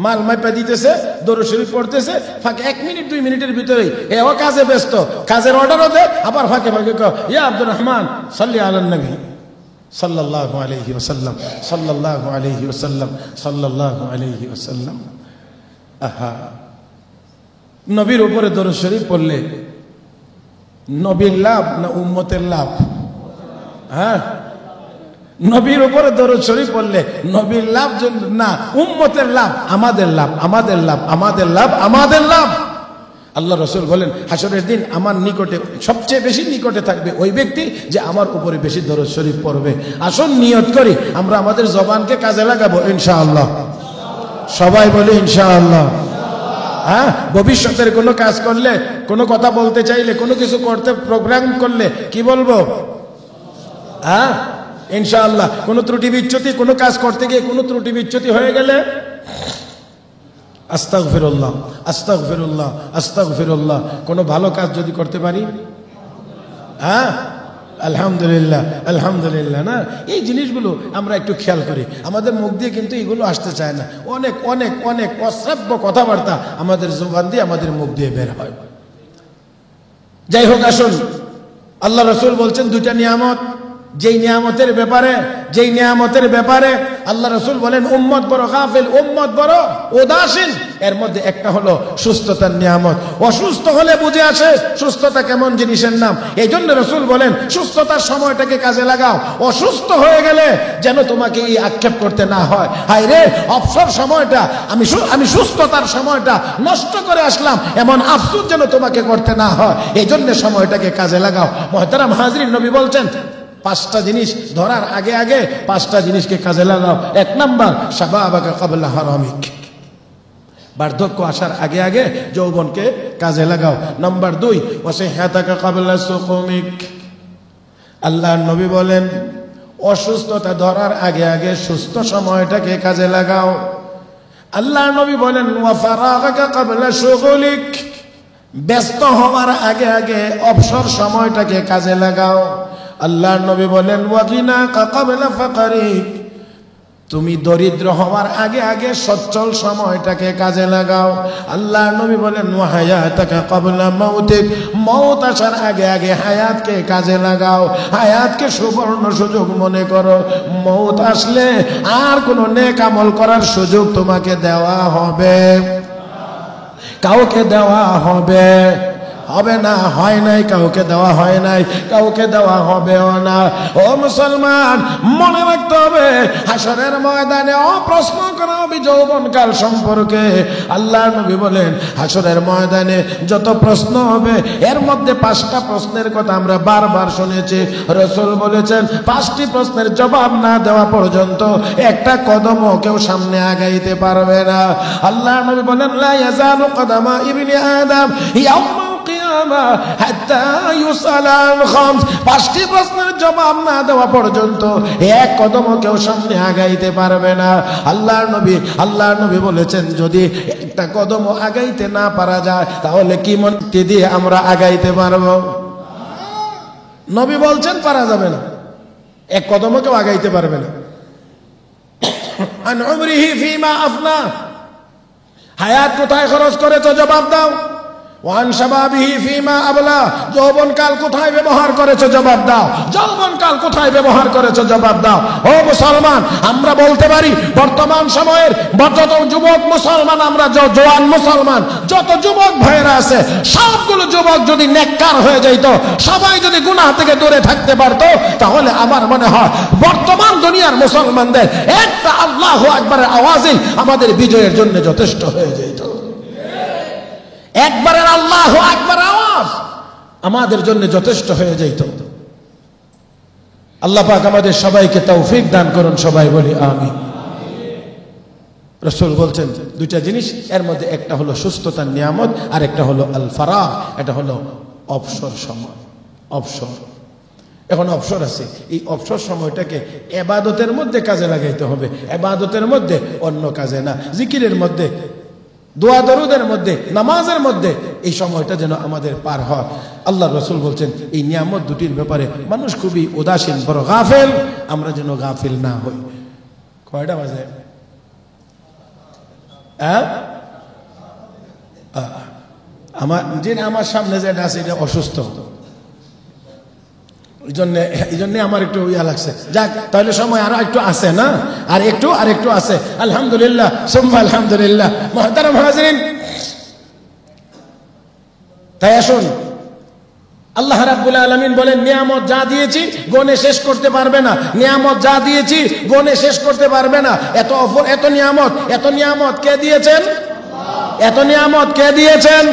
[SPEAKER 1] মাল মাইপা দিতেছে, দরুদ শরীফ পড়তেছে, ফাঁকে 1 মিনিট 2 মিনিটের ভিতরেই ও কাজে ব্যস্ত, কাজের অর্ডারও দেয়, আবার ফাঁকে ইয়া আব্দুর রহমান সাল্লি আলান নবী সাল্লাল্লাহু আলাইহি ওয়াসাল্লাম সাল্লাল্লাহু আলাইহি ওয়াসাল্লাম সাল্লাল্লাহু আলাইহি ওয়াসাল্লাম। আহা, নবীর উপরে দরুদ শরীফ পড়লে নবীর লাভ না উম্মতের লাভ? হ্যাঁ, নবীর উপরে দরুদ শরীফ পড়লে নবীর লাভ না উম্মতের লাভ, আমাদের লাভ, আমাদের লাভ, আমাদের লাভ, আমাদের লাভ। আল্লাহ রসুল বলেন হাসরের দিন আমার নিকটে সবচেয়ে বেশি নিকটে থাকবে ওই ব্যক্তি যে আমার উপরে বেশি দরুদ শরীফ পড়বে। আসুন নিয়ত করি আমরা আমাদের জবানকে কাজে লাগাবো ইনশাআল্লাহ। সবাই বলে ইনশাআল্লাহ। হ্যাঁ, ভবিষ্যতের কোনো কাজ করলে, কোনো কথা বলতে চাইলে, কোনো কিছু করতে প্রোগ্রাম করলে কি বলবো? হ্যাঁ, ইনশাআল্লাহ। কোনো ত্রুটি বিচ্যুতি, কোনো কাজ করতে গিয়ে কোনো ত্রুটি বিচ্যুতি হয়ে গেলে আস্তাগফিরুল্লাহ আস্তাগফিরুল্লাহ আস্তাগফিরুল্লাহ। কোনো ভালো কাজ যদি করতে পারি, হ্যাঁ আলহামদুলিল্লাহ আলহামদুলিল্লাহ। না, এই জিনিসগুলো আমরা একটু খেয়াল করি। আমাদের মুখ দিয়ে কিন্তু এগুলো আসতে চায় না। অনেক অনেক অনেক অশ্রাব্য কথাবার্তা আমাদের জবান দিয়ে, আমাদের মুখ দিয়ে বের হয়। যাই হোক, আসুন আল্লাহ রাসূল বলছেন দুইটা নিয়ামত, যেই নিয়ামতের ব্যাপারে আল্লাহ রাসূল বলেন উম্মত বড় গাফিল, উম্মত বড় উদাসীন। এর মধ্যে একটা হলো সুস্থতার নিয়ামত। অসুস্থ হলে বুঝে আসে সুস্থতা কেমন জিনিসের নাম। এই জন্য রাসূল বলেন সুস্থতার সময়টাকে কাজে লাগাও। অসুস্থ হয়ে গেলে যেন তোমাকে এই আক্ষেপ করতে না হয়, হায় রে অবসর সময়টা আমি সুস্থতার সময়টা নষ্ট করে আসলাম, এমন আফসোস যেন তোমাকে করতে না হয়। এই জন্য সময়টাকে কাজে লাগাও। মুহতারাম হাজরিন, নবী বলছেন 5টা জিনিস ধরার আগে আগে 5টা জিনিসকে কাজে লাগাও। 1 নাম্বার শাবাবাকা ক্বাবলা হারামিক, বার্ধক্য আসার আগে আগে যৌবনকে কাজে লাগাও। নাম্বার 2 ওয়াসিহাতাকা ক্বাবলা সুকুমিক, আল্লাহর নবী বলেন অসুস্থতা ধরার আগে আগে সুস্থ সময়টাকে কাজে লাগাও। আল্লাহর নবী বলেন ওয়া ফারাগাকা ক্বাবলা শুগুলিক, ব্যস্ত হওয়ার আগে আগে অবসর সময়টাকে কাজে লাগাও। আল্লাহর নবী বলেন ওয়াগিনাকা ক্বাবলা ফাকরিক, তুমি দরিদ্র হওয়ার আগে আগে সচ্ছল সময়টাকে কাজে লাগাও। আল্লাহর নবী বলেন ওয়া হায়াতাকা ক্বাবলা মাউতিক, মওত আসার আগে আগে হায়াতকে কাজে লাগাও। হায়াতকে সুবর্ণ সুযোগ মনে করো, মওত আসলে আর কোনো নেক আমল করার সুযোগ তোমাকে দেওয়া হবে, কাউকে দেওয়া হবে না, হয় নাই, কাউকে দেওয়া হয় নাই, কাউকে দেওয়া হবেও না। ও মুসলমান, মনে রাখতে হবে হাসরের ময়দানে প্রশ্ন করা হবে যৌবনকাল সম্পর্কে। আল্লাহ নবী বলেন হাসরের ময়দানে যত প্রশ্ন হবে এর মধ্যে 5টা প্রশ্নের কথা আমরা বারবার শুনেছি। রাসূল বলেছেন 5টি প্রশ্নের জবাব না দেওয়া পর্যন্ত একটা কদমও কেউ সামনে আগাইতে পারবে না। আল্লাহ নবী বলেন লা ইয়াজালু কদামা ইবনি আদম ইয়াউমা হাত্তা ইউসালা আন খামস, 5টি প্রশ্নের জবাব না দেওয়া পর্যন্ত এক কদমও কেউ সামনে আগাইতে পারবে না। আল্লাহর নবী বলেছেন যদি একটা কদমও আগাইতে না পারা যায় তাহলে কি মনকে দিয়ে আমরা আগাইতে পারবো? নবী বলছেন পারা যাবে না, এক কদমও কেউ আগাইতে পারবে না। আন উমরিহি ফিমা আফনা, হায়াত কোথায় খরচ করেছো জবাব দাও। ওয়ান শাবাবিহি ফিমা আবলা, যৌবনকাল কোথায় ব্যবহার করেছো জবাব দাও। যৌবনকাল কোথায় ব্যবহার করেছো জবাব দাও। ও মুসলমান, আমরা বলতে পারি বর্তমান সময়ের যত যুবক মুসলমান, আমরা জওয়ান মুসলমান যত যুবক ভাইয়েরা আছে সবগুলো যুবক যদি নেককার হয়ে যাইত, সবাই যদি গুনাহ থেকে দূরে থাকতে পারতো, তাহলে আমার মনে হয় বর্তমান দুনিয়ার মুসলমানদের একটা আল্লাহু আকবারের আওয়াজই আমাদের বিজয়ের জন্য যথেষ্ট হয়ে যেত। একবারের আল্লাহু আকবার আওয়াজ আমাদের জন্য যথেষ্ট হয়ে যাইত। আল্লাহ পাক আমাদের সবাইকে তৌফিক দান করুন, সবাই বলি আমিন। রাসূল বলছেন 2টা জিনিস, এর মধ্যে একটা হলো সুস্থতার নিয়ামত আর একটা হলো আল ফারাগ, এটা হলো অবসর সময়। অবসর, এখন অবসর আছে, এই অবসর সময়টাকে ইবাদতের মধ্যে কাজে লাগাইতে হবে, ইবাদতের মধ্যে, অন্য কাজে না। জিকিরের মধ্যে, দোয়া দরুদের মধ্যে, নামাজের মধ্যে এই সময়টা যেন আমাদের পার হয়। আল্লাহ রাসূল বলছেন এই নিয়ামত 2টির ব্যাপারে মানুষ খুবই উদাসীন, বড় গাফেল। আমরা যেন গাফিল না হই। কয়টা বাজে? আমার সামনে যেটা আছে এটা অসুস্থ, এই জন্য আমার একটু ইয়া লাগছে। যাক, তাহলে সময় আরো একটু আছে না, আর একটু আছে। আলহামদুলিল্লাহ সুম্মা আলহামদুলিল্লাহ। মুহতারাম হাজিরিন, তাই আসুন, আল্লাহ রাব্বুল আলামিন বলেন নিয়ামত যা দিয়েছি গনে শেষ করতে পারবে না। নিয়ামত যা দিয়েছি গনে শেষ করতে পারবে না। এত নিয়ামত কে দিয়েছেন? এত নিয়ামত কে দিয়েছেন?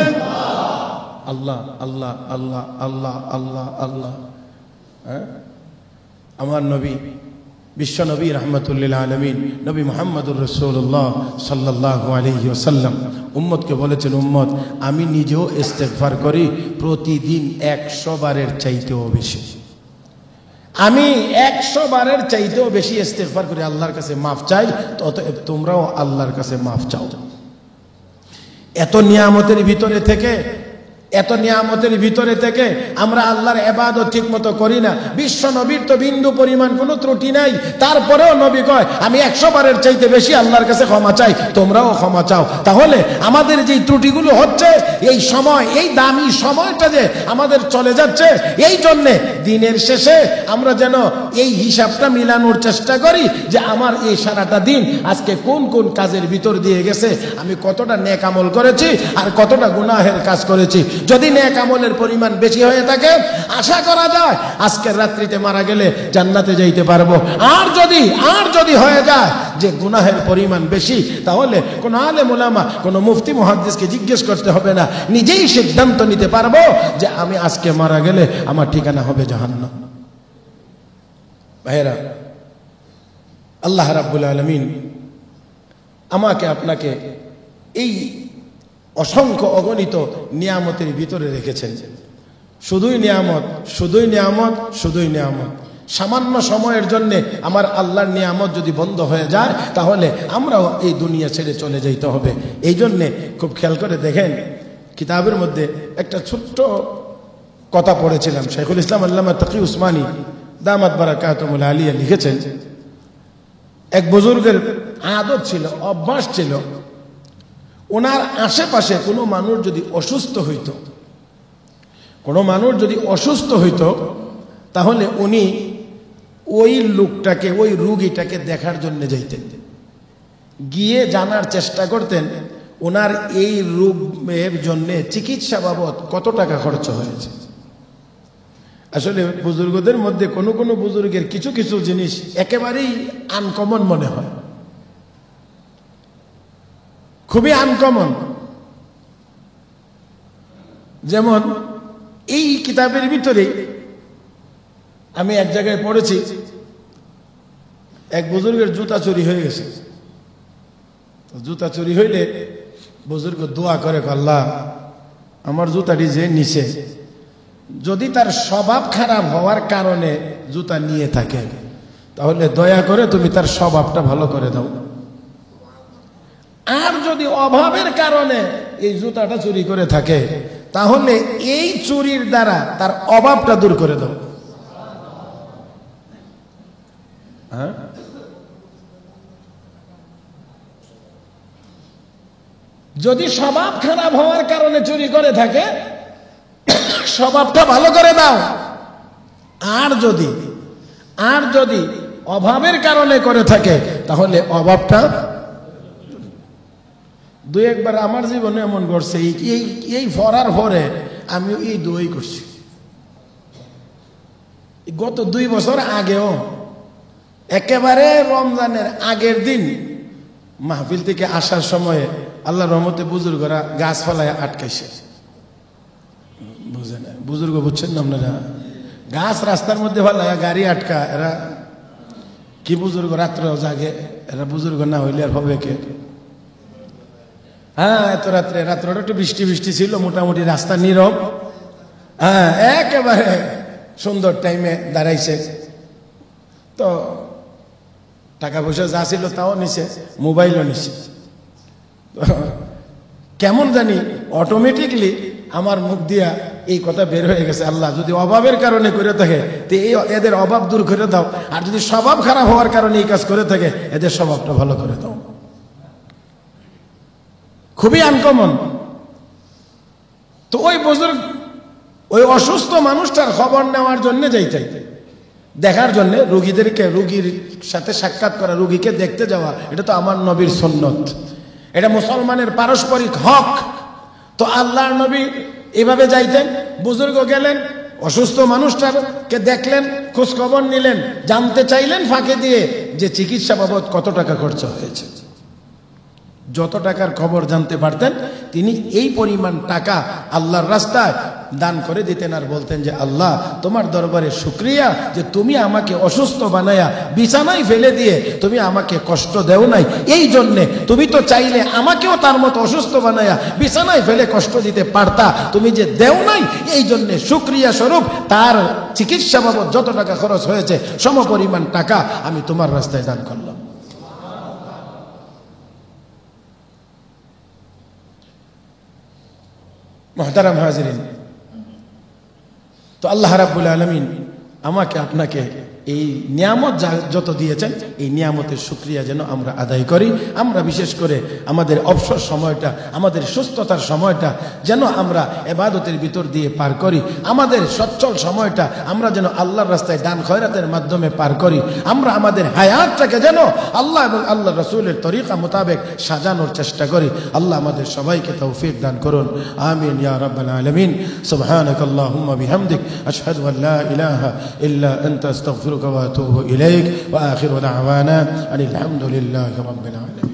[SPEAKER 1] আল্লাহ আল্লাহ আল্লাহ আল্লাহ আল্লাহ আল্লাহ। আমার নবী, বিশ্ব নবী রাহমাতুল আলামিন, নবী মুহাম্মদুর রাসূলুল্লাহ সাল্লাল্লাহু আলাইহি ওয়াসাল্লাম উম্মতকে বলেছেন, উম্মত আমি নিজেও ইস্তেগফার করি প্রতিদিন 100 বারের চাইতেও বেশি। আমি 100 বারের চাইতেও বেশি ইস্তেগফার করি, আল্লাহর কাছে মাফ চাই। তোমরাও আল্লাহর কাছে মাফ চাও। এত নিয়ামতের ভিতরে থেকে এত নিয়ামতের ভিতরে থেকে আমরা আল্লাহর ইবাদত ঠিক মতো করি না। বিশ্ব নবীর তো বিন্দু পরিমাণ কোনো ত্রুটি নাই, তারপরেও নবী কয় আমি 100 বারের চাইতে বেশি আল্লাহর কাছে ক্ষমা চাই, তোমরাও ক্ষমা চাও। তাহলে আমাদের যে ত্রুটিগুলো হচ্ছে, এই সময়, এই দামি সময়টা যে আমাদের চলে যাচ্ছে, এই জন্যে দিনের শেষে আমরা যেন এই হিসাবটা মিলানোর চেষ্টা করি যে আমার এই সারাটা দিন আজকে কোন কোন কাজের ভিতর দিয়ে গেছে, আমি কতটা নেক আমল করেছি আর কতটা গুনাহের কাজ করেছি। যদি নেক আমলের পরিমাণ বেশি হয়ে থাকে, আশা করা যায় আজকের রাত্রিতে মারা গেলে জান্নাতে যাইতে পারবো। আর যদি হয়ে যায় যে গুনাহের পরিমাণ বেশি, তাহলে কোন আলেম ওলামা, কোন মুফতি মুহাদ্দিসকে জিজ্ঞেস করতে হবে না, নিজেই সিদ্ধান্ত নিতে পারবো যে আমি আজকে মারা গেলে আমার ঠিকানা হবে জাহান্নাম। ভাইরা, আল্লাহ রাব্বুল আলামিন আমাকে আপনাকে এই অসংখ্য অগণিত নিয়ামতের ভিতরে রেখেছেন। শুধুই নিয়ামত, শুধুই নিয়ামত, শুধুই নিয়ামত। সামান্য সময়ের জন্য আমার আল্লাহর নিয়ামত যদি বন্ধ হয়ে যায়, তাহলে আমরাও এই দুনিয়া ছেড়ে চলে যাইতে হবে। এই জন্যে খুব খেয়াল করে দেখেন, কিতাবের মধ্যে একটা ছোট্ট কথা পড়েছিলাম। শাইখুল ইসলাম আল্লামা তাকি উসমানী দামাত বারাকাতুহুল আলিয়া লিখেছেন, এক বুজুর্গের আদত ছিল, অভ্যাস ছিল, ওনার আশেপাশে কোনো মানুষ যদি অসুস্থ হইত, কোনো মানুষ যদি অসুস্থ হইত, তাহলে উনি ওই লোকটাকে, ওই রুগীটাকে দেখার জন্য যাইতেন, গিয়ে জানার চেষ্টা করতেন ওনার এই রোগের জন্য চিকিৎসা বাবদ কত টাকা খরচ হয়েছে। আসলে বুজুর্গদের মধ্যে কোনো কোনো বুজুর্গের কিছু কিছু জিনিস একেবারেই আনকমন মনে হয়, খুবই আনকমন। যেমন এই কিতাবের ভিতরে আমি এক জায়গায় পড়েছি, এক বুজুর্গের জুতা চুরি হয়ে গেছে। জুতা চুরি হইলে বুজুর্গ দোয়া করে, আল্লাহ আমার জুতাটি যে নিছে, যদি তার স্বভাব খারাপ হওয়ার কারণে জুতা নিয়ে থাকে, তাহলে দয়া করে তুমি তার স্বভাবটা ভালো করে দাও। আর যদি অভাবের কারণে এই জুতাটা চুরি করে থাকে, তাহলে এই চুরির দ্বারা তার অভাবটা দূর করে দাও। হ্যাঁ, যদি স্বভাব খারাপ হওয়ার কারণে চুরি করে থাকে, স্বভাবটা ভালো করে দাও। আর যদি অভাবের কারণে করে থাকে, তাহলে অভাবটা। দুই একবার আমার জীবনে এমন করছে, এই ফরার পরে আমি এই দোয়াই করছি। গত 2 বছর আগেও একেবারে রমজানের আগের দিন মাহফিল থেকে আসার সময়ে আল্লাহর রহমতে বুজুর্গরা গাছপালায় আটকাইছে। বুঝে না, বুজুর্গ বুঝছেন না আপনারা? গাছ রাস্তার মধ্যে ফালায় গাড়ি আটকা। এরা কি বুজুর্গ, রাত্রেও জাগে। এরা বুজুর্গ না হইলে আর হবে কে? হ্যাঁ, এত রাত্রটা একটু বৃষ্টি বৃষ্টি ছিল, মোটামুটি রাস্তা নীরব। হ্যাঁ, একেবারে সুন্দর টাইমে দাঁড়াইছে। তো টাকা পয়সা যা ছিল তাও নিছে, মোবাইলও নিছে। কেমন জানি অটোমেটিকলি আমার মুখ দিয়া এই কথা বের হয়ে গেছে, আল্লাহ যদি অভাবের কারণে করে থাকে তো এদের অভাব দূর করে দাও, আর যদি স্বভাব খারাপ হওয়ার কারণে এই কাজ করে থাকে, এদের স্বভাবটা ভালো করে দাও। খুবই আনকমন। তো ওই বুজুর্গ ওই অসুস্থ মানুষটার খবর নেওয়ার জন্য যাইতে, দেখার জন্য, রুগীর সাথে সাক্ষাৎ করা, রুগীকে দেখতে যাওয়া, এটা তো আমার নবীর সুন্নত, এটা মুসলমানের পারস্পরিক হক। তো আল্লাহর নবী এভাবে যাইতেন। বুজুর্গ গেলেন, অসুস্থ মানুষটাকে দেখলেন, খোঁজ খবর নিলেন, জানতে চাইলেন ফাঁকে দিয়ে যে চিকিৎসা বাবদ কত টাকা খরচ হয়েছে। যত টাকার খবর জানতে পারতেন, তিনি এই পরিমাণ টাকা আল্লাহর রাস্তায় দান করে দিতেন আর বলতেন যে আল্লাহ তোমার দরবারে শুকরিয়া যে তুমি আমাকে অসুস্থ বানায়া বিছানায় ফেলে দিয়ে তুমি আমাকে কষ্ট দেও নাই। এই জন্যে তুমি তো চাইলে আমাকেও তার মতো অসুস্থ বানায়া বিছানায় ফেলে কষ্ট দিতে পারতা, তুমি যে দেও নাই, এই জন্যে শুকরিয়া স্বরূপ তার চিকিৎসা বাবদ যত টাকা খরচ হয়েছে সমপরিমাণ টাকা আমি তোমার রাস্তায় দান করলাম। মুহতারাম হাজিরিন, তো আল্লাহ রাব্বুল আলামিন আমাকে আপনাকে এই নিয়ামত যত দিয়েছেন এই নিয়ামতের শুকরিয়া যেন আমরা আদায় করি। আমরা বিশেষ করে আমাদের অবসর সময়টা, আমাদের সুস্থতার সময়টা যেন আমরা ইবাদতের ভিতর দিয়ে পার করি। আমাদের সচ্ছল সময়টা আমরা যেন আল্লাহর রাস্তায় দান খয়রাতের মাধ্যমে পার করি। আমরা আমাদের হায়াতটাকে যেন আল্লাহ এবং আল্লাহ রাসূলের তরিকা মোতাবেক সাজানোর চেষ্টা করি। আল্লাহ আমাদের সবাইকে তৌফিক দান করুন। আমিন ইয়া রাব্বাল আলামিন। সুবহানাকাল্লাহুম্মা বিহামদিক আশহাদু আল লা ইলাহা ইল্লা আনতা আস্তাগফিরুকা ওয়া আতুবু ইলাইক ওয়া আখিরু দাওয়ানা আনিল হামদুলিল্লাহি রাব্বিল আলামিন।